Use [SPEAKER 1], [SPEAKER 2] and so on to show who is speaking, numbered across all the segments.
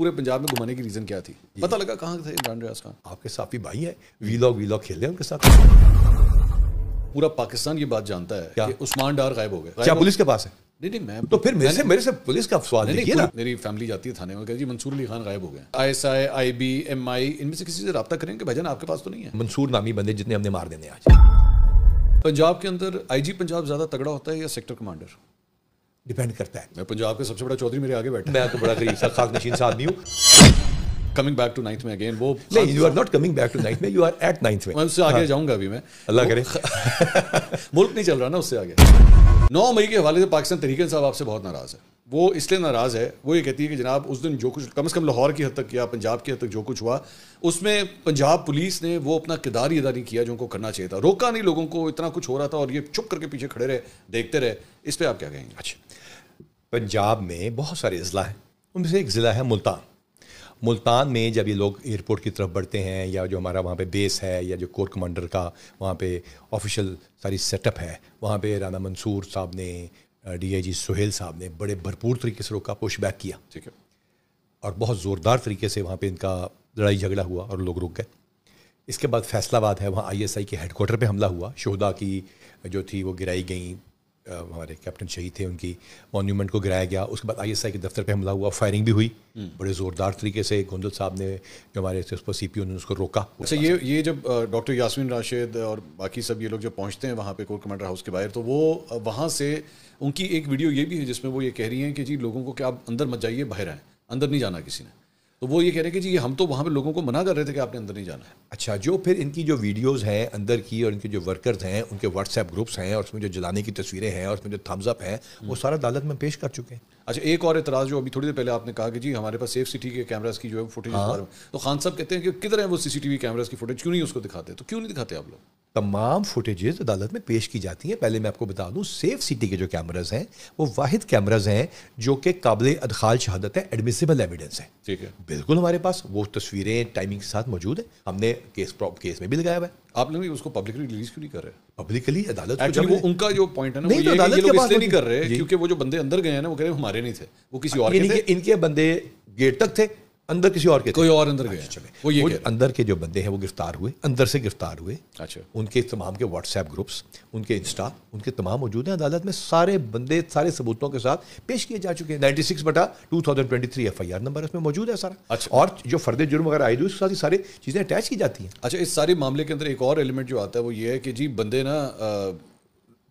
[SPEAKER 1] پورے پنجاب میں گھمانے کی ریزن کیا تھی؟ پتہ لگا کہاں تھے عمران ریاض خان؟
[SPEAKER 2] آپ کے ساتھ بھی بھائی ہیں، ویلاگ کھیل رہے ہیں ان کے ساتھ.
[SPEAKER 1] پورا پاکستان یہ بات جانتا ہے کہ عثمان ڈار غائب ہو گئے.
[SPEAKER 2] کیا پولیس کے پاس ہے؟
[SPEAKER 1] نہیں میں
[SPEAKER 2] تو پھر میرے سے پولیس کا سوال نہیں نا.
[SPEAKER 1] میری فیملی جاتی ہے تھانے میں کہ جی منصور علی خان غائب ہو گئے. ISI IB MI ان میں سے کسی سے رابطہ کریں کہ بھائی جان آپ کے پاس تو نہیں ہے؟
[SPEAKER 2] منصور نامی بندے جتنے ہم نے مار دینے آج.
[SPEAKER 1] پنجاب کے اندر IG پنجاب زیادہ تگڑا ہوتا ہے یا سیکٹر کمانڈر؟
[SPEAKER 2] ڈیپینڈ کرتا ہے.
[SPEAKER 1] میں پنجاب کا سب سے بڑا چودھری میرے آگے بیٹھا.
[SPEAKER 2] میں تو بڑا غریب سا خاک نشین سا آدمی ہوں.
[SPEAKER 1] کمنگ بیک ٹو 9th میں اگین وہ
[SPEAKER 2] نہیں، you are not coming back to 9th میں، یو آر ایٹ 9th میں.
[SPEAKER 1] میں اس سے آگے جاؤں گا ابھی. میں
[SPEAKER 2] اللہ کرے
[SPEAKER 1] ملک نہیں چل رہا نا اس سے آگے. 9 مئی کے حوالے سے پاکستان تحریک انصاف آپ سے بہت ناراض ہے. وہ اس لیے ناراض ہے، وہ یہ کہتی ہے کہ جناب اس دن جو کچھ کم از کم لاہور کی حد تک یا پنجاب کی حد تک جو کچھ ہوا اس میں پنجاب پولیس نے وہ اپنا کردار ہی ادا نہیں کیا جو ان کو کرنا چاہیے تھا. روکا نہیں لوگوں کو، اتنا کچھ ہو رہا تھا اور یہ چپ کر کے پیچھے کھڑے رہے، دیکھتے رہے. اس پہ آپ کیا کہیں گے؟
[SPEAKER 2] اچھا، پنجاب میں بہت سارے اضلاع ہیں، ان میں سے ایک ضلع ہے ملتان. ملتان میں جب یہ لوگ ایئرپورٹ کی طرف بڑھتے ہیں یا جو ہمارا وہاں پہ بیس ہے یا جو کور کمانڈر کا وہاں پہ آفیشیل ساری سیٹ اپ ہے، وہاں پہ رانا منصور صاحب نے، DIG سہیل صاحب نے بڑے بھرپور طریقے سے روکا، پش بیک کیا.
[SPEAKER 1] ٹھیک ہے.
[SPEAKER 2] اور بہت زوردار طریقے سے وہاں پہ ان کا لڑائی جھگڑا ہوا اور لوگ رک گئے. اس کے بعد فیصل آباد ہے، وہاں ISI کے ہیڈ کوارٹر پہ حملہ ہوا. شہدا کی جو تھی وہ گرائی گئیں، ہمارے کیپٹن شہید تھے ان کی مونیومنٹ کو گرایا گیا. اس کے بعد ISI کے دفتر پہ حملہ ہوا، فائرنگ بھی ہوئی بڑے زوردار طریقے سے. گوندل صاحب نے جو ہمارے CPO نے اس کو روکا.
[SPEAKER 1] اچھا، یہ جب ڈاکٹر یاسمین راشد اور باقی سب یہ لوگ جب پہنچتے ہیں وہاں پہ کور کمانڈر ہاؤس کے باہر، تو وہ وہاں سے ان کی ایک ویڈیو یہ بھی ہے جس میں وہ یہ کہہ رہی ہیں کہ جی لوگوں کو کہ آپ اندر مت جائیے، باہر آئیں، اندر نہیں جانا کسی نے. تو وہ یہ کہہ رہے ہیں کہ جی ہم تو وہاں پہ لوگوں کو منع کر رہے تھے کہ آپ نے اندر نہیں جانا.
[SPEAKER 2] اچھا، جو پھر ان کی جو ویڈیوز ہیں اندر کی اور ان کے جو ورکرز ہیں ان کے واٹس ایپ گروپس ہیں اور اس میں جو جلانے کی تصویریں ہیں اور اس میں جو تھمز اپ ہیں وہ سارا عدالت میں پیش کر چکے ہیں.
[SPEAKER 1] اچھا، ایک اور اعتراض جو ابھی تھوڑی دیر پہلے آپ نے کہا کہ جی ہمارے پاس سیف سٹی کے کیمراز کی جو ہے فوٹیج، تو خان صاحب کہتے ہیں کہ کدھر ہیں وہ CCTV کیمراز کی فوٹیج، کیوں نہیں اس کو دکھاتے؟ تو کیوں نہیں دکھاتے آپ لوگ؟
[SPEAKER 2] تمام فوٹیجز عدالت میں پیش کی جاتی ہیں. پہلے میں آپ کو بتا دوں، سیف سٹی کے جو کیمراز ہیں وہ واحد کیمراز ہیں جو کہ قابل ادخال شہادت ہے، ایڈمیسیبل ایویڈنس ہے.
[SPEAKER 1] ٹھیک ہے،
[SPEAKER 2] بالکل ہمارے پاس وہ تصویریں ٹائمنگ کے ساتھ موجود ہیں. ہم نے کیس میں بھی لگایا ہوا ہے.
[SPEAKER 1] آپ لوگ اس کو پبلکلی ریلیز کیوں نہیں کر رہے؟
[SPEAKER 2] پبلکلی عدالت
[SPEAKER 1] ایکچولی وہ ان کا جو پوائنٹ ہے نا، وہ یہ ہے کہ یہ لوگ اس لیے نہیں کر رہے کیونکہ وہ جو بندے اندر گئے ہیں نا وہ کہہ رہے ہیں ہمارے نہیں تھے، وہ کسی اور کے تھے.
[SPEAKER 2] ان کے بندے گیٹ تک تھے، اندر کسی اور کے،
[SPEAKER 1] کوئی اور اندر گئے.
[SPEAKER 2] وہ یہ اندر کے جو بندے ہیں وہ گرفتار ہوئے، اندر سے گرفتار ہوئے.
[SPEAKER 1] اچھا،
[SPEAKER 2] ان کے تمام کے واٹس ایپ گروپس، ان کے انسٹا، ان کے تمام موجود ہیں. عدالت میں سارے بندے سارے ثبوتوں کے ساتھ پیش کیے جا چکے ہیں. 96/2023 FIR نمبر اس میں موجود ہے سارا.
[SPEAKER 1] اچھا،
[SPEAKER 2] اور جو فرد جرم وغیرہ عائد ہوئی اس کے ساتھ ساری چیزیں اٹیچ کی جاتی ہیں.
[SPEAKER 1] اچھا، اس سارے معاملے کے اندر ایک اور ایلیمنٹ جو آتا ہے وہ یہ ہے کہ جی بندے نا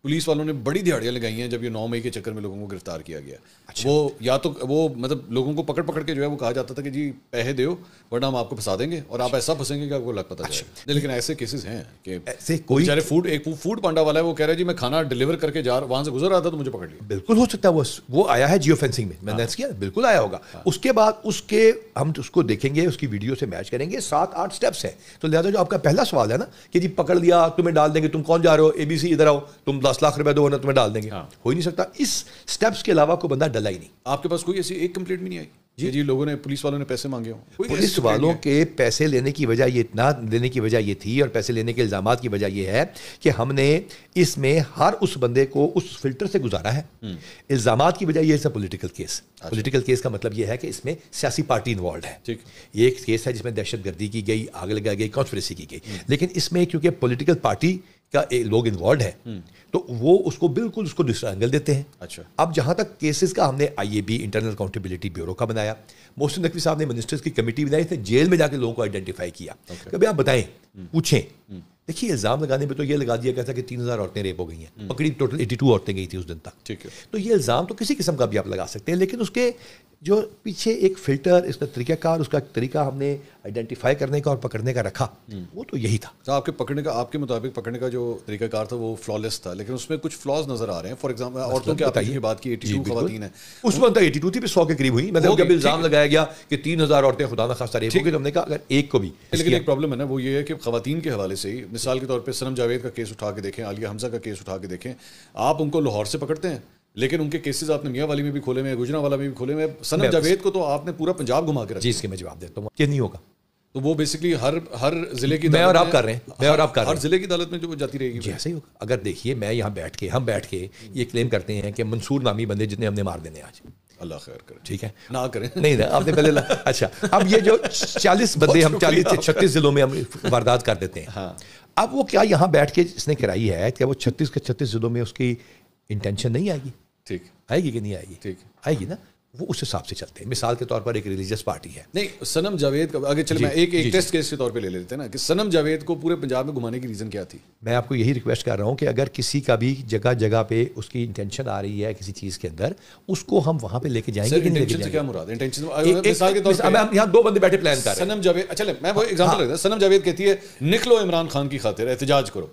[SPEAKER 1] پولیس والوں نے بڑی دہاڑیاں لگائی ہیں جب یہ 9 مئی کے چکر میں لوگوں کو گرفتار کیا گیا. وہ یا تو وہ مطلب لوگوں کو پکڑ کے جو ہے وہ کہا جاتا تھا کہ جی پیسے دیو ورنہ ہم آپ کو پھنسا دیں گے اور آپ ایسا پھنسیں گے کہ آپ کو لگ پتہ چلے. لیکن ایسے کیسز ہیں کہ کوئی بیچارے فوڈ پانڈا والا ہے، وہ کہہ رہا ہے جی میں کھانا ڈلیور کر کے وہاں سے گزر رہا تھا تو مجھے پکڑ لیا. بالکل
[SPEAKER 2] ہو سکتا ہے وہ آیا ہے جیو فینسنگ میں نے کیا، بالکل آیا ہوگا. اس کے بعد ہم اس کو دیکھیں گے، اس کی ویڈیو سے میچ کریں گے. 7-8 سٹیپس ہیں. تو لہٰذا جو آپ کا پہلا سوال ہے نا کہ جی پکڑ لیا، تمہیں ڈال دیں گے، تم کون جا رہے ہو، ABC ادھر آؤ، تم 10 لاکھ روپے دو ورنہ تمہیں ڈال دیں گے. ہو ہی نہیں سکتا. اس سٹیپس کے علاوہ کوئی بندہ ڈلا ہی نہیں.
[SPEAKER 1] آپ کے پاس کوئی ایسی ایک کمپلیٹ بھی نہیں آئی جی لوگوں نے، پولیس والوں نے پیسے مانگے ہوں؟
[SPEAKER 2] پولیس والوں کے پیسے لینے کی وجہ یہ نہ لینے کی وجہ یہ تھی اور پیسے لینے کے الزامات کی وجہ یہ ہے کہ ہم نے اس میں ہر اس بندے کو اس فلٹر سے گزارا ہے. الزامات کی وجہ یہ ہے پولیٹیکل کیس. پولیٹیکل کیس کا مطلب یہ ہے کہ اس میں سیاسی پارٹی انوالوڈ ہے. یہ ایک کیس ہے جس میں دہشت گردی کی گئی، آگ لگائی گئی، کانسپریسی کی گئی. لیکن اس میں کیونکہ پولیٹیکل پارٹی کا لوگ انوالوڈ ہیں تو وہ اس کو بالکل اس کو دوسرا اینگل دیتے ہیں.
[SPEAKER 1] اچھا،
[SPEAKER 2] اب جہاں تک کیسز کا، ہم نے IAB انٹرنل اکاؤنٹیبلٹی بیورو کا بنایا. محسن نقوی صاحب نے منسٹرز کی کمیٹی بنائی تھی، جیل میں جا کے لوگوں کو آئیڈینٹیفائی کیا کہ بھائی آپ بتائیں، پوچھیں. دیکھیے الزام لگانے پہ تو یہ لگا دیا گیا تھا کہ 3000 عورتیں ریپ ہو گئی ہیں، پکڑی ٹوٹل 82 عورتیں گئی تھی اس دن تک.
[SPEAKER 1] ٹھیک ہے،
[SPEAKER 2] تو یہ الزام تو کسی قسم کا بھی آپ لگا سکتے ہیں، لیکن اس کے جو پیچھے ایک فلٹر، اس کا طریقہ کار، اس کا طریقہ ہم نے آئیڈینٹیفائی کرنے کا اور پکڑنے کا رکھا، وہ تو یہی تھا.
[SPEAKER 1] آپ کے مطابق پکڑنے کا جو طریقہ کار تھا وہ فلالیس تھا، لیکن اس میں کچھ فلاز نظر آ رہے ہیں. فار ایگزامپل عورتوں کی آپ کی بات کی 82 خواتین ہیں،
[SPEAKER 2] اس وقت 82 تھی، پھر 100 کے قریب ہوئی. مطلب جب الزام لگایا گیا کہ 3000 عورتیں خدا نخواستہ ریپ ہو گئی تو ہم نے کہا اگر ایک کو بھی.
[SPEAKER 1] لیکن ایک پرابلم ہے نا، وہ یہ ہے کہ خواتین کے حوالے سے ہی مثال کے طور پہ سنم جاوید کا کیس اٹھا کے دیکھیں، عالیہ حمزہ کا کیس اٹھا کے دیکھیں. آپ ان کو لاہور سے پکڑتے ہیں لیکن ان کے کیسز آپ نے میاں والی میں بھی کھولے ہوئے ہیں، گجرا میں بھی کھولے ہوئے ہیں. سنم جاوید کو تو آپ نے پورا پنجاب گھما کے رکھا.
[SPEAKER 2] جی اس کے میں جواب دیتا ہوں کہ نہیں ہوگا.
[SPEAKER 1] تو وہ بیسکلی ہر ضلع کی
[SPEAKER 2] میں اور آپ کر رہے ہیں،
[SPEAKER 1] ہر ضلع کی عدالت میں جو جاتی رہے گی.
[SPEAKER 2] جی ایسا ہی ہوگا. اگر دیکھیے میں یہاں ہم بیٹھ کے یہ کلیم کرتے ہیں کہ منصور نامی بندے جتنے ہم نے مار دینے آج،
[SPEAKER 1] اللہ خیر کرے.
[SPEAKER 2] ٹھیک ہے,
[SPEAKER 1] نہ کریں.
[SPEAKER 2] نہیں آپ نے پہلے اچھا, اب یہ جو 40 بندے ہم 40 سے 36 ضلعوں میں ہم واردات کر دیتے ہیں, اب وہ کیا یہاں بیٹھ کے اس نے کرائی ہے کہ وہ 36 کے 36 ضلعوں میں اس کی انٹینشن نہیں آئے گی؟
[SPEAKER 1] ٹھیک
[SPEAKER 2] آئے گی کہ نہیں آئے گی؟
[SPEAKER 1] ٹھیک
[SPEAKER 2] آئے گی نا. وہ اس حساب سے چلتے ہیں. مثال کے طور پر ایک ریلیجیس پارٹی ہے.
[SPEAKER 1] نہیں صنم جاوید کا اگر چلے میں ایک ٹیسٹ کیس کے طور پہ لے لیتے ہیں نا کہ صنم جاوید کو پورے پنجاب میں گھمانے کی ریزن کیا تھی؟
[SPEAKER 2] میں آپ کو یہی ریکویسٹ کر رہا ہوں کہ اگر کسی کا بھی جگہ جگہ پہ اس کی انٹینشن آ رہی ہے کسی چیز کے اندر, اس کو ہم وہاں پہ لے کے جائیں گے.
[SPEAKER 1] انٹینشن سے کیا مراد ہے؟ انٹینشن مثال کے طور پہ
[SPEAKER 2] ہم یہاں 2 بندے بیٹھے پلان کر رہے ہیں.
[SPEAKER 1] صنم جاوید, چلے میں وہ ایگزامپل لیتا ہوں. صنم جاوید کہتی ہے نکلو عمران خان کی خاطر احتجاج کرو.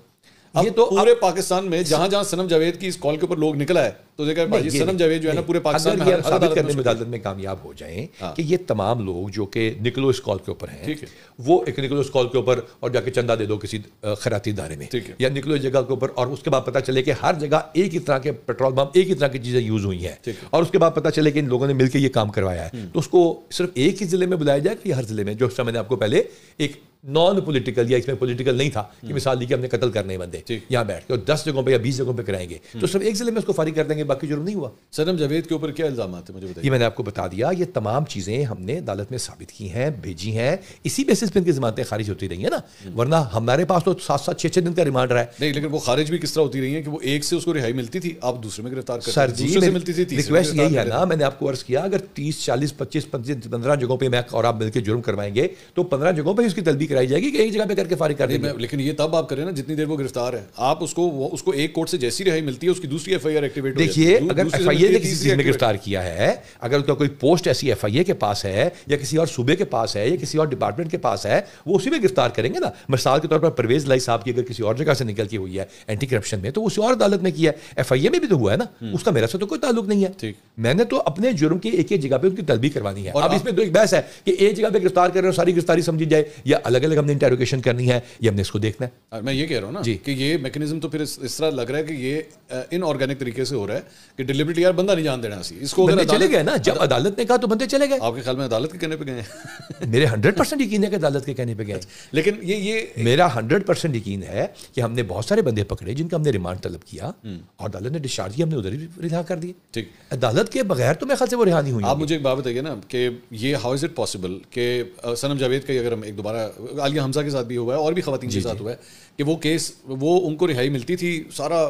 [SPEAKER 1] یہ تو پورے پاکستان میں جہاں جہاں صنم جاوید کی اس کال کے اوپر لوگ نکلا ہے تو دیکھا بھائی صنم جاوید جو ہے نا پورے پاکستان میں
[SPEAKER 2] ثابت کرنے میں عدالت میں کامیاب ہو جائیں کہ یہ تمام لوگ جو کہ نکلو اس کال کے اوپر ہیں, وہ ایک نکلو اس کال کے اوپر اور جا کے چندہ دے دو کسی خیراتی ادارے میں, یا نکلو اس جگہ کے اوپر, اور اس کے بعد پتہ چلے کہ ہر جگہ ایک ہی طرح کے پیٹرول پمپ ایک ہی طرح کی چیزیں یوز ہوئی ہیں, اور اس کے بعد پتہ چلے کہ ان لوگوں نے مل کے یہ کام کروایا ہے, تو اس کو صرف ایک ہی ضلع میں بلایا جائے کہ ہر ضلع میں, جو میں نے آپ کو پہلے ایک نان پولیٹیکل یا اس میں پولیٹیکل نہیں تھا کہ مثال دی کہ ہم نے قتل کرنے بندے یہاں بیٹھ کے اور 10 جگہوں پہ یا 20 جگہوں پہ کرائیں گے, تو صرف ایک ضلع میں اس کو فارغ کر دیں گے, باقی جرم نہیں ہوا.
[SPEAKER 1] صنم جاوید کے اوپر کیا الزامات ہیں مجھے بتائیے؟
[SPEAKER 2] یہ میں نے آپ کو بتا دیا, یہ تمام چیزیں ہم نے عدالت میں ثابت کی ہیں, بھیجی ہیں, اسی بیسس پہ ان کی ضمانتیں خارج ہوتی رہی ہیں نا, ورنہ ہمارے پاس تو 7-7 6-6 دن کا ریمانڈ رہا ہے.
[SPEAKER 1] نہیں لیکن وہ خارج بھی کس طرح ہوتی رہی ہیں کہ وہ ایک سے اس کو رہائی ملتی تھی, آپ دوسرے میں گرفتار کرتے
[SPEAKER 2] سر جی
[SPEAKER 1] سے ملتی تھی.
[SPEAKER 2] ریکویسٹ یہی ہے نا, میں نے آپ کو عرض کیا اگر 30 40 25 15 جگہوں پہ میں اور آپ مل کے جرم کروائیں گے تو 15 جگہوں پہ اس کی تلبی کرائی جائے گی کہ ایک جگہ پہ کر کے فارغ کر دیں گے.
[SPEAKER 1] لیکن یہ تب آپ کریں نا جتنی دیر وہ گرفتار ہے, آپ اس کو ایک کورٹ سے جیسی رہائی ملتی ہے اس کی دوسری ایف آئی آر ایکٹیویٹ ہو جاتی ہے.
[SPEAKER 2] دیکھیے اگر ایف آئی اے نے کسی چیز میں گرفتار کیا ہے, اگر اس کا کوئی پوسٹ ایسی ایف آئی اے کے پاس ہے یا کسی اور صوبے کے پاس ہے یا کسی اور ڈپارٹمنٹ کے پاس ہے, وہ اسی میں گرفتار کریں گے نا. مثال کے طور پر پرویز لائی صاحب کی اگر کسی اور جگہ سے نکل کے ہوئی ہے اینٹی کرپشن میں, تو اسی اور عدالت میں کیا ہے, ایف آئی اے میں بھی تو ہوا ہے نا, اس کا میرا سے تو کوئی تعلق نہیں ہے. میں نے تو اپنے جرم کی ایک جگہ پہ ان کی تلبی کروانی ہے. اب اس میں دو ایک بحث ہے کہ ایک جگہ پہ گرفتار کر رہے ہیں ساری گرفتاری سمجھی جائے, یا الگ الگ ہم نے انٹروگیشن کرنی ہے, یہ ہم نے اس کو دیکھنا ہے.
[SPEAKER 1] میں یہ کہہ رہا ہوں نا کہ یہ میکینزم تو پھر اس طرح لگ رہا ہے کہ یہ ان آرگینک طریقے سے ہو رہا ہے کہ ڈیلیبریٹلی یار بندہ نہیں جان دینا سی اس کو.
[SPEAKER 2] بندے چلے گئے نا, جب عدالت نے کہا تو بندے چلے گئے.
[SPEAKER 1] آپ کے خیال میں عدالت کے کہنے پہ گئے ہیں؟
[SPEAKER 2] میرے 100% یقین ہے کہ عدالت کے کہنے پہ گئے.
[SPEAKER 1] لیکن یہ
[SPEAKER 2] میرا 100% یقین ہے کہ ہم نے بہت سارے بندے پکڑے جن کا ہم نے ریمانڈ طلب کیا اور عدالت نے ڈسچارج کیا, ہم نے ادھر ہی رہا کر دیے.
[SPEAKER 1] ٹھیک,
[SPEAKER 2] عدالت کے بغیر تو میرے خیال سے وہ رہا نہیں ہوئی.
[SPEAKER 1] آپ مجھے ایک بات بتائیے نا کہ یہ ہاؤ از اٹ پاسبل کہ صنم جاوید کا اگر ہم ایک دوبارہ عالیہ حمزہ کے ساتھ بھی ہوا ہے اور بھی خواتین کے ساتھ ہوا ہے کہ وہ کیس وہ ان کو رہائی ملتی تھی, سارا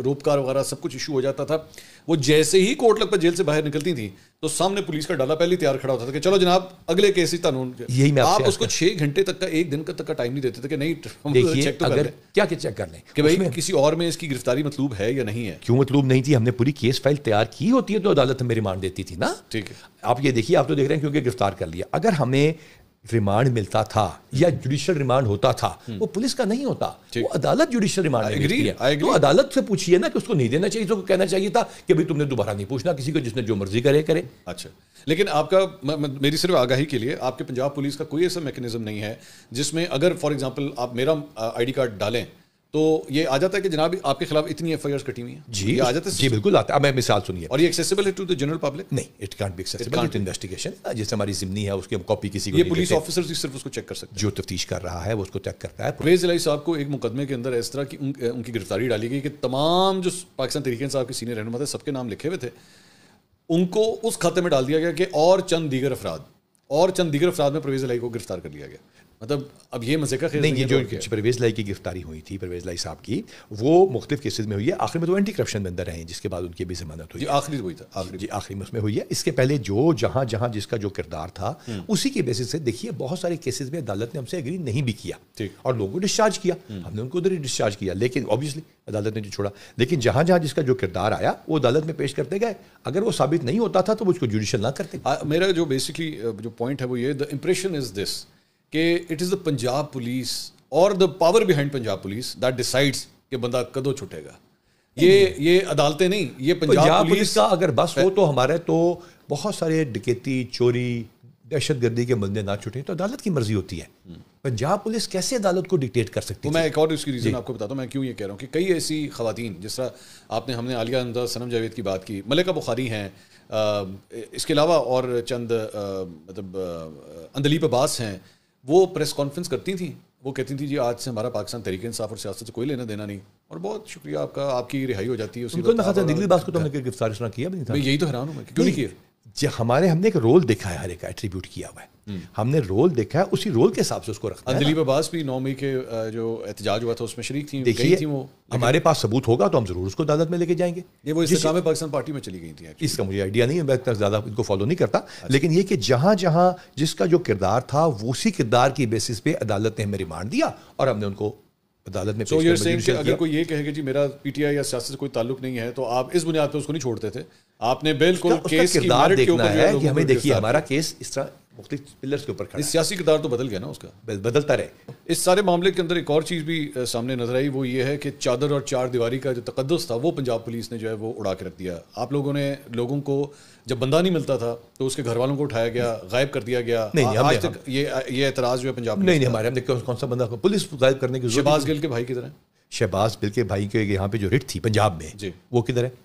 [SPEAKER 1] روپکار وغیرہ سب کچھ ایشو ہو جاتا تھا, وہ جیسے ہی کوٹ لگ پر جیل سے باہر نکلتی تھیں تو سامنے پولیس کا ڈالا پہلے ہی تیار کھڑا ہوتا تھا کہ چلو جناب اگلے کیس ہی قانون. آپ اس کو 6 گھنٹے تک کا 1 دن تک کا ٹائم نہیں دیتے تھے کہ نہیں چیک تو کر لیں.
[SPEAKER 2] کیا چیک کر لیں
[SPEAKER 1] کہ بھائی کسی اور میں اس کی گرفتاری مطلوب ہے یا نہیں ہے؟
[SPEAKER 2] کیوں مطلوب نہیں تھی, ہم نے پوری کیس فائل تیار کی ہوتی ہے تو عدالت ہمیں ریمانڈ دیتی تھی نا.
[SPEAKER 1] ٹھیک ہے,
[SPEAKER 2] آپ یہ دیکھیے, آپ تو دیکھ رہے ہیں کیونکہ گرفتار کر لیا. اگر ہمیں ریمانڈ ملتا تھا یا جوڈیشل ریمانڈ ہوتا تھا, وہ پولیس کا نہیں ہوتا, وہ عدالت جوڈیشل ریمانڈ ملتی ہے. تو عدالت سے پوچھیے نا کہ اس کو نہیں دینا چاہیے, تو کہنا چاہیے تھا کہ بھائی تم نے دوبارہ نہیں پوچھنا کسی کو, جس نے جو مرضی کرے.
[SPEAKER 1] اچھا, لیکن آپ کا میری صرف آگاہی کے لیے, آپ کے پنجاب پولیس کا کوئی ایسا میکینزم نہیں ہے جس میں اگر فار ایگزامپل آپ میرا آئی ڈی کارڈ ڈالیں تو یہ آ جاتا ہے کہ جناب آپ کے خلاف اتنی ایف آئی آرز کٹی ہوئی ہیں؟
[SPEAKER 2] جی آ جاتا ہے. جی بالکل آتا ہے. اب میں مثال سنیے.
[SPEAKER 1] اور یہ ایکسیسیبل ہے ٹو دی جنرل پبلک؟
[SPEAKER 2] نہیں, it can't be accessible. It investigation جیسے ہماری ضمنی ہے اس کی کاپی کسی کو,
[SPEAKER 1] یہ پولیس آفیسر صرف اس کو چیک کر سکتے ہیں,
[SPEAKER 2] جو تفتیش کر رہا ہے وہ اس کو چیک کرتا ہے.
[SPEAKER 1] پرویز الہی صاحب کو ایک مقدمے کے اندر اس طرح کی ان کی گرفتاری ڈالی گئی کہ تمام جو پاکستان تحریک انصاف کے سینئر رہنما تھے سب کے نام لکھے ہوئے تھے, ان کو اس کھاتے میں ڈال دیا گیا کہ اور چند دیگر افراد میں پرویز الہی کو گرفتار کر لیا گیا. مطلب اب یہ مزے کا خیال
[SPEAKER 2] نہیں, یہ جو پرویز لائی کی گرفتاری ہوئی تھی پرویز لائی صاحب کی, وہ مختلف کیسز میں ہوئی ہے. آخر میں تو اینٹی کرپشن میں اندر رہے ہیں, جس کے بعد ان کی بھی ضمانت ہوئی.
[SPEAKER 1] آخری وہی تھا,
[SPEAKER 2] آخری میں اس میں ہوئی ہے. اس کے پہلے جو جہاں جس کا جو کردار تھا اسی کی بیسس سے دیکھیے بہت سارے کیسز میں عدالت نے ہم سے ایگری نہیں بھی کیا اور لوگوں کو ڈسچارج کیا, ہم نے ان کو ادھر ہی ڈسچارج کیا, لیکن آبویسلی عدالت نے جو چھوڑا. لیکن جہاں جس کا جو کردار آیا وہ عدالت میں پیش کرتے گئے. اگر وہ ثابت نہیں ہوتا تھا تو وہ اس کو جوڈیشل نہ کرتے.
[SPEAKER 1] میرا جو بیسکلی جو پوائنٹ ہے وہ یہ, دا امپریشن از دس کہ it is the Punjab police اور the power behind Punjab police that decides کہ بندہ کدو چھٹے گا. یہ عدالتیں نہیں, یہ پنجاب پولیس
[SPEAKER 2] کا اگر بس ہو تو ہمارے تو بہت سارے ڈکیتی, چوری, دہشت گردی کے بندے نہ چھٹیں تو عدالت کی مرضی ہوتی ہے. پنجاب پولیس کیسے عدالت کو ڈکٹیٹ کر سکتی ہے؟
[SPEAKER 1] میں ایک اور اس کی ریزن آپ کو بتاتا ہوں. میں کیوں یہ کہہ رہا ہوں کہ کئی ایسی خواتین, جس طرح ہم نے عالیہ حمزہ, صنم جاوید کی بات کی, ملکہ بخاری ہیں, اس کے علاوہ اور چند مطلب اندلیب عباس ہیں, وہ پریس کانفرنس کرتی تھیں, وہ کہتی تھیں جی آج سے ہمارا پاکستان تحریک انصاف اور سیاست سے کوئی لینا دینا نہیں, اور بہت شکریہ آپ کا, آپ کی رہائی ہو جاتی ہے.
[SPEAKER 2] دلی باس کو تو ہم نے گرفتار کیا بھی نہیں تھا.
[SPEAKER 1] میں یہی تو حیران ہوں, میں کیوں نہیں کیا.
[SPEAKER 2] ہم نے ایک رول دیکھا ہے، ہر ایک کا ایٹریبیوٹ کیا ہوا ہے، ہم نے رول دیکھا ہے، اسی رول کے حساب سے اس کو رکھنا ہے.
[SPEAKER 1] دلیپ عباس بھی 9 مئی کے جو احتجاج ہوا تھا اس میں شریک تھیں.
[SPEAKER 2] دیکھیے ہمارے پاس ثبوت ہوگا تو ہم ضرور اس کو عدالت میں لے کے جائیں گے.
[SPEAKER 1] یہ وہ استحکام پاکستان پارٹی میں چلی گئی تھی.
[SPEAKER 2] اس کا مجھے آئیڈیا نہیں ہے، میں اتنا زیادہ ان کو فالو نہیں کرتا، لیکن یہ کہ جہاں جہاں جس کا جو کردار تھا وہ اسی کردار کی بیسس پہ عدالت نے ہمیں ریمانڈ دیا اور ہم نے ان کو عدالت میں
[SPEAKER 1] اگر کوئی یہ کہے کہ جی میرا پی ٹی آئی یا سیاست سے کوئی تعلق نہیں ہے تو آپ اس بنیاد پہ اس کو نہیں چھوڑتے تھے. آپ نے بالکل
[SPEAKER 2] کیس کی کردار دیکھنا ہے کہ ہمیں دیکھیے ہمارا کیس اس طرح مختلف پلرز کے اوپر کھڑا ہے.
[SPEAKER 1] سیاسی کردار تو بدل گیا نا اس کا،
[SPEAKER 2] بدلتا رہے.
[SPEAKER 1] اس سارے معاملے کے اندر ایک اور چیز بھی سامنے نظر آئی، وہ یہ ہے کہ چادر اور چار دیواری کا جو تقدس تھا وہ پنجاب پولیس نے جو ہے وہ اڑا کے رکھ دیا. آپ لوگوں نے لوگوں کو جب بندہ نہیں ملتا تھا تو اس کے گھر والوں کو اٹھایا گیا، غائب کر دیا گیا. آج تک یہ اعتراض جو ہے پنجاب
[SPEAKER 2] نہیں ہمارے ہم نے کون سا بندہ پولیس غائب کرنے کی
[SPEAKER 1] شہباز گل کے بھائی کدھر ہیں؟
[SPEAKER 2] شہباز گل کے بھائی کے یہاں پہ جو رٹ تھی پنجاب میں
[SPEAKER 1] جی
[SPEAKER 2] وہ کدھر ہے؟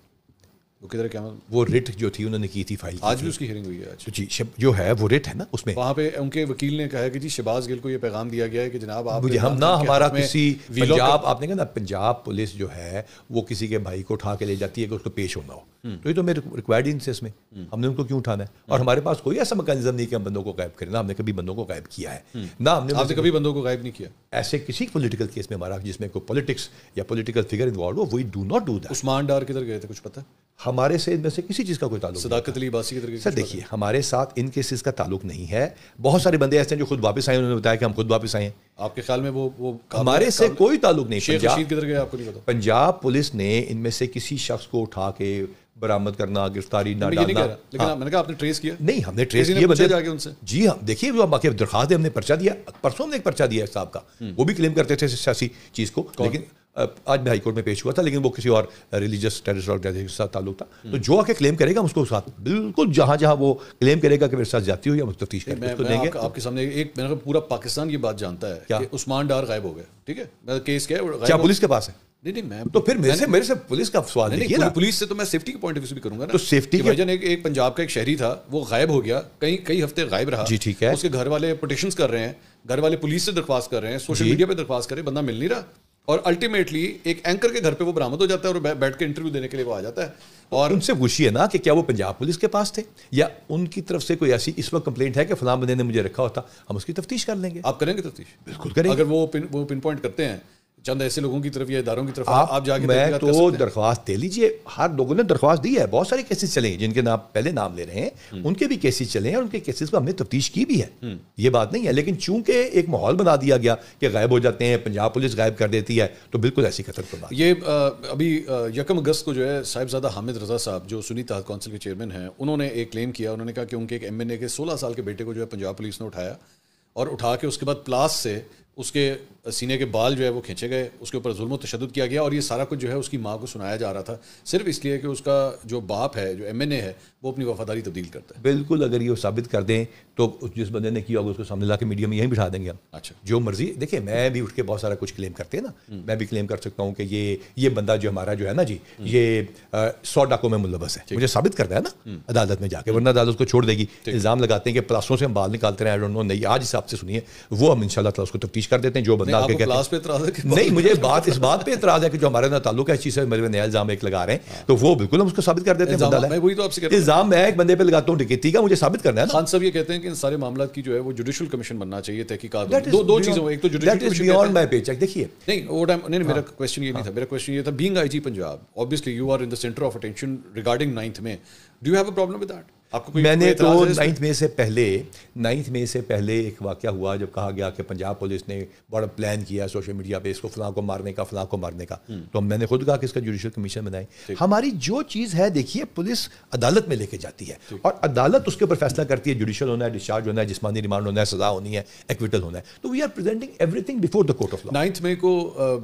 [SPEAKER 1] وہ کدھر ہے کیا
[SPEAKER 2] وہ ریٹ جو تھی انہوں نے کی تھی فائل،
[SPEAKER 1] آج بھی اس کی ہیئرنگ ہوئی ہے.
[SPEAKER 2] جی جو ہے وہ ریٹ ہے نا اس میں.
[SPEAKER 1] وہاں پہ ان کے وکیل نے کہا کہ جی شہباز گل کو یہ پیغام دیا گیا ہے کہ جناب آپ
[SPEAKER 2] ہم نہ ہمارا کسی پنجاب، آپ نے کہا نا پنجاب پولیس جو ہے وہ کسی کے بھائی کو اٹھا کے لے جاتی ہے کہ اس کو پیش ہونا ہو، تو یہ تو میرے ریکوائرڈ ہی نہیں اس میں. ہم نے ان کو کیوں اٹھانا ہے؟ اور ہمارے پاس کوئی ایسا میکانزم نہیں کہ ہم بندوں کو غائب کریں. نہ ہم نے کبھی بندوں کو غائب کیا ہے، نہ ہم نے.
[SPEAKER 1] آپ نے کبھی بندوں کو غائب نہیں کیا
[SPEAKER 2] ایسے کسی پولیٹیکل کیس میں ہمارا جس میں کوئی پولیٹکس یا پولیٹیکل فگر انوالو ہو، we do not do that.
[SPEAKER 1] Usman Dar کدھر گئے تھے کچھ پتہ؟
[SPEAKER 2] ہمارے سے ان میں سے کسی چیز کا کوئی تعلق نہیں.
[SPEAKER 1] صداقت علی عباسی کدھر گئے؟
[SPEAKER 2] سر دیکھیے ہمارے ساتھ ان کیسز کا تعلق نہیں ہے. بہت سارے بندے ایسے ہیں جو خود واپس آئے، انہوں نے بتایا کہ ہم خود واپس آئے ہیں.
[SPEAKER 1] آپ کے خیال میں وہ
[SPEAKER 2] ہمارے سے کوئی تعلق نہیں.
[SPEAKER 1] شیخ رشید کدھر گئے آپ کو نہیں پتا؟
[SPEAKER 2] پنجاب پولیس نے ان میں سے کسی شخص کو اٹھا کے برآمد کرنا، گرفتاری نہ ڈالنا.
[SPEAKER 1] لیکن میں نے کہا آپ نے ٹریس کیا؟
[SPEAKER 2] نہیں ہم نے ٹریس کیا بندے
[SPEAKER 1] جا کے ان سے.
[SPEAKER 2] جی ہاں دیکھیے وہ باقی درخواست ہے، ہم نے پرچہ دیا پرسوں، نے ایک پرچہ دیا صاحب کا. وہ بھی کلیم کرتے تھے سیاسی چیز کو، لیکن آج میں ہائی کورٹ میں پیش ہوا تھا، لیکن وہ کسی اور ریلیجس ٹیررسٹ آرگنائزیشن کے ساتھ تعلق تھا. تو جو آ کے کلیم کرے گا ہم اس کو ساتھ بالکل جہاں جہاں وہ کلیم کرے گا کہ میرے ساتھ جاتی ہو یا تفتیش کر کے دیں گے.
[SPEAKER 1] آپ کے سامنے ایک میں نے پورا پاکستان یہ بات جانتا ہے کہ عثمان ڈار غائب ہو گئے. ٹھیک ہے، کیس کیا ہے؟
[SPEAKER 2] کیا پولیس کے پاس ہے؟
[SPEAKER 1] نہیں میں
[SPEAKER 2] تو پھر میرے سے پولیس کا سوال نہیں ہے.
[SPEAKER 1] پولیس سے تو میں سیفٹی کے پوائنٹ آف ویو سے بھی کروں گا نا.
[SPEAKER 2] تو سیفٹی
[SPEAKER 1] کے بھائی ایک پنجاب کا ایک شہری تھا، وہ غائب ہو گیا، کئی ہفتے غائب رہا.
[SPEAKER 2] جی ٹھیک ہے.
[SPEAKER 1] اس کے گھر والے پٹیشنز کر رہے ہیں، گھر والے پولیس سے درخواست کر رہے ہیں، سوشل میڈیا پہ درخواست کر رہے ہیں، بندہ مل نہیں رہا. اور الٹیمیٹلی ایک اینکر کے گھر پہ وہ برآمد ہو جاتا ہے اور بیٹھ کے انٹرویو دینے کے لیے وہ آ جاتا ہے. اور
[SPEAKER 2] ان سے پوچھیے نا کہ کیا وہ پنجاب پولیس کے پاس تھے یا ان کی طرف سے کوئی ایسی اس وقت کمپلینٹ ہے کہ فلاں بندے نے مجھے رکھا ہوتا، ہم اس کی تفتیش کر لیں گے.
[SPEAKER 1] آپ کریں گے تفتیش؟
[SPEAKER 2] بالکل کریں گے.
[SPEAKER 1] اگر وہ پن پوائنٹ کرتے ہیں چند ایسے لوگوں کی طرف یا اداروں کی طرف، آپ جا کے
[SPEAKER 2] میں تو درخواست دے لیجئے. ہر لوگوں نے درخواست دی ہے، بہت سارے کیسز چلے ہیں جن کے پہلے نام لے رہے ہیں، ان کے بھی کیسز چلے ہیں اور ان کے کیسز کو ہم نے تفتیش کی بھی ہے، یہ بات نہیں ہے. لیکن چونکہ ایک ماحول بنا دیا گیا کہ غائب ہو جاتے ہیں، پنجاب پولیس غائب کر دیتی ہے، تو بالکل ایسی قطر کو بات.
[SPEAKER 1] یہ ابھی 1 اگست کو جو ہے صاحبزادہ حامد رضا صاحب جو سنی تحت کونسل کے چیئرمین ہیں، انہوں نے ایک کلیم کیا. انہوں نے کہا کہ ان کے ایک MNA کے 16 سال کے بیٹے کو جو ہے پنجاب پولیس نے اٹھایا اور اٹھا کے اس کے بعد پلاس سے اس کے سینے کے بال جو ہے وہ کھینچے گئے، اس کے اوپر ظلم و تشدد کیا گیا. اور یہ سارا کچھ جو ہے اس کی ماں کو سنایا جا رہا تھا، صرف اس لیے کہ اس کا جو باپ ہے، جو MNA ہے، وہ اپنی وفاداری تبدیل کرتا ہے.
[SPEAKER 2] بالکل اگر یہ ثابت کر دیں تو جس بندے نے کیا ہوگا اس کو سامنے لا کے میڈیا میں یہیں بٹھا دیں گے ہم.
[SPEAKER 1] اچھا
[SPEAKER 2] جو مرضی. دیکھیں میں بھی اٹھ کے بہت سارا کچھ کلیم کرتے ہیں نا، میں بھی کلیم کر سکتا ہوں کہ یہ بندہ جو ہمارا جو ہے نا جی، یہ 100 ڈاکوں میں ملوث ہے، مجھے ثابت کرنا ہے نا عدالت میں جا کے، ورنہ عدالت کو چھوڑ دے گی. الزام لگاتے ہیں کہ پلاسوں سے ہم بال نکالتے ہیں، نہیں آج حساب سے سنیے وہ ہم انشاءاللہ تعالی اس کو تفتیش کر دیتے ہیں. جو بندہ نہیں، مجھے اس بات پہ اعتراض ہے کہ جو ہمارے نہ تعلق ہے اس چیز سے میرے نیا الزام ایک لگا رہے ہیں، تو وہ بالکل ہم اس کو ثابت کر دیتے ہیں.
[SPEAKER 1] وہی تو آپ سے
[SPEAKER 2] الزام میں ایک بندے پہ لگاتا ہوں ڈکیتی کا، مجھے ثابت کرنا ہے نا.
[SPEAKER 1] خان صاحب یہ کہتے ہیں کہ ان سارے معاملات کی جو ہے وہ جوڈیشل کمیشن بننا چاہیے، تحقیقات. دو چیزوں، ایک تو جوڈیشل
[SPEAKER 2] کمیشن. دیکھیے
[SPEAKER 1] نہیں وہ ٹائم نہیں، میرا کویسچن یہ نہیں تھا. میرا کویسچن یہ تھا، being IG Punjab obviously you are in the center of attention regarding 9th May. Do you have a problem with that?
[SPEAKER 2] میں نے تو 9 مئی سے پہلے ایک واقعہ ہوا جب کہا گیا کہ پنجاب پولیس نے بڑا پلان کیا سوشل میڈیا پہ اس کو فلاں کو مارنے کا، فلاں کو مارنے کا. تو میں نے خود کہا کہ اس کا جوڈیشل کمیشن بنائے. ہماری جو چیز ہے دیکھیے پولیس عدالت میں لے کے جاتی ہے اور عدالت اس کے اوپر فیصلہ کرتی ہے، جوڈیشل ہونا ہے، ڈسچارج ہونا ہے، جسمانی ریمانڈ ہونا ہے، سزا ہونی ہے، ایکویٹل ہونا ہے. تو we are presenting everything before the court of law.
[SPEAKER 1] 9 مئی کو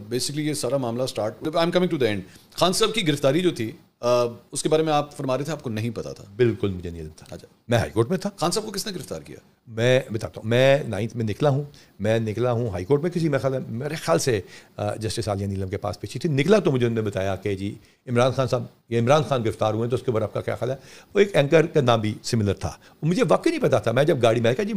[SPEAKER 1] بیسکلی یہ سارا معاملہ start. I'm coming to the end. Khan صاحب کی گرفتاری جو تھی اس کے بارے میں آپ فرما رہے تھے آپ کو نہیں پتا تھا.
[SPEAKER 2] بالکل مجھے نہیں پتا تھا. میں ہائی کورٹ میں تھا.
[SPEAKER 1] خان صاحب کو کس نے گرفتار کیا؟
[SPEAKER 2] میں بتاتا ہوں. میں 9 میں نکلا ہوں ہائی کورٹ میں. کسی میرے خیال سے جسٹس عالیہ نیلم کے پاس پیچھی تھی. نکلا تو مجھے انہوں نے بتایا کہ جی عمران خان صاحب، یہ عمران خان گرفتار ہوئے ہیں، تو اس کے اوپر آپ کا کیا خیال ہے؟ وہ ایک اینکر کا نام بھی سملر تھا. مجھے واقعی نہیں پتا تھا. میں جب گاڑی میں آیا جی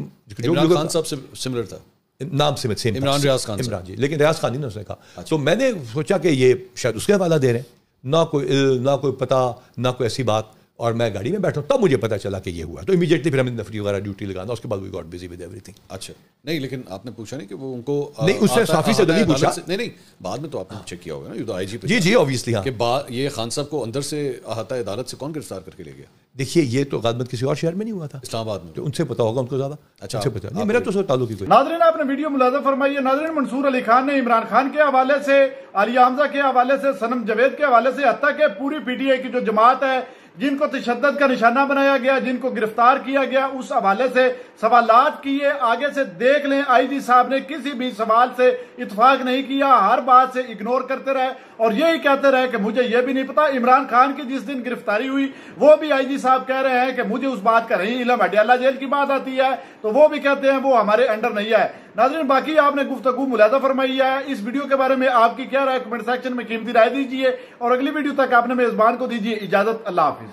[SPEAKER 1] عمران خان صاحب سے سملر تھا
[SPEAKER 2] نام سے
[SPEAKER 1] عمران ریاض خان
[SPEAKER 2] عمران جی، لیکن ریاض خان نہیں اس نے کہا. تو میں نے سوچا کہ یہ شاید اس کے حوالہ دے رہے ہیں، نہ کوئی پتہ، نہ کوئی ایسی بات. اور میں گاڑی میں بیٹھا ہوں تب مجھے پتا چلا کہ یہ ہوا. تو امیڈیٹلی پھر ہم نے نفری وغیرہ ڈیوٹی لگانا, اس کے بعد we got busy with everything.
[SPEAKER 1] اچھا نہیں لیکن آپ نے پوچھا نہیں کہ وہ ان کو
[SPEAKER 2] نہیں, اس سے صافی سے نہیں پوچھا.
[SPEAKER 1] نہیں بعد میں تو آپ نے چیک کیا ہوگا نا, یہ تو آئی جی
[SPEAKER 2] جی جی آبویسلی ہاں,
[SPEAKER 1] کہ یہ خان صاحب کو اندر سے احاطہ عدالت سے کون گرفتار کر کے لے گیا؟
[SPEAKER 2] دیکھیے یہ تو غالباً کسی اور شہر میں نہیں ہوا تھا,
[SPEAKER 1] اسلام آباد میں.
[SPEAKER 2] تو ان سے پتا ہوگا ان کو زیادہ.
[SPEAKER 1] اچھا
[SPEAKER 2] پتا نہیں, میرا تو تعلق ہی کوئی.
[SPEAKER 3] ناظرین آپ نے ویڈیو ملاحظہ فرمائی ہے. ناظرین منصور علی خان نے عمران خان کے حوالے سے, عالیہ حمزہ کے حوالے سے, صنم جاوید کے حوالے سے, حتیٰ کہ پوری پی ٹی آئی کی جو جماعت ہے جن کو تشدد کا نشانہ بنایا گیا, جن کو گرفتار کیا گیا, اس حوالے سے سوالات کیے. آگے سے دیکھ لیں آئی جی صاحب نے کسی بھی سوال سے اتفاق نہیں کیا, ہر بات سے اگنور کرتے رہے اور یہی کہتے رہے کہ مجھے یہ بھی نہیں پتا. عمران خان کی جس دن گرفتاری ہوئی وہ بھی آئی جی صاحب کہہ رہے ہیں کہ مجھے اس بات کا نہیں علم. اڈیالہ جیل کی بات آتی ہے تو وہ بھی کہتے ہیں وہ ہمارے انڈر نہیں ہے. ناظرین باقی آپ نے گفتگو ملاحظہ فرمائی ہے. اس ویڈیو کے بارے میں آپ کی کیا رائے, کمنٹ سیکشن میں قیمتی رائے دیجیے, اور اگلی ویڈیو تک آپ نے میزبان کو دیجیے اجازت. اللہ حافظ.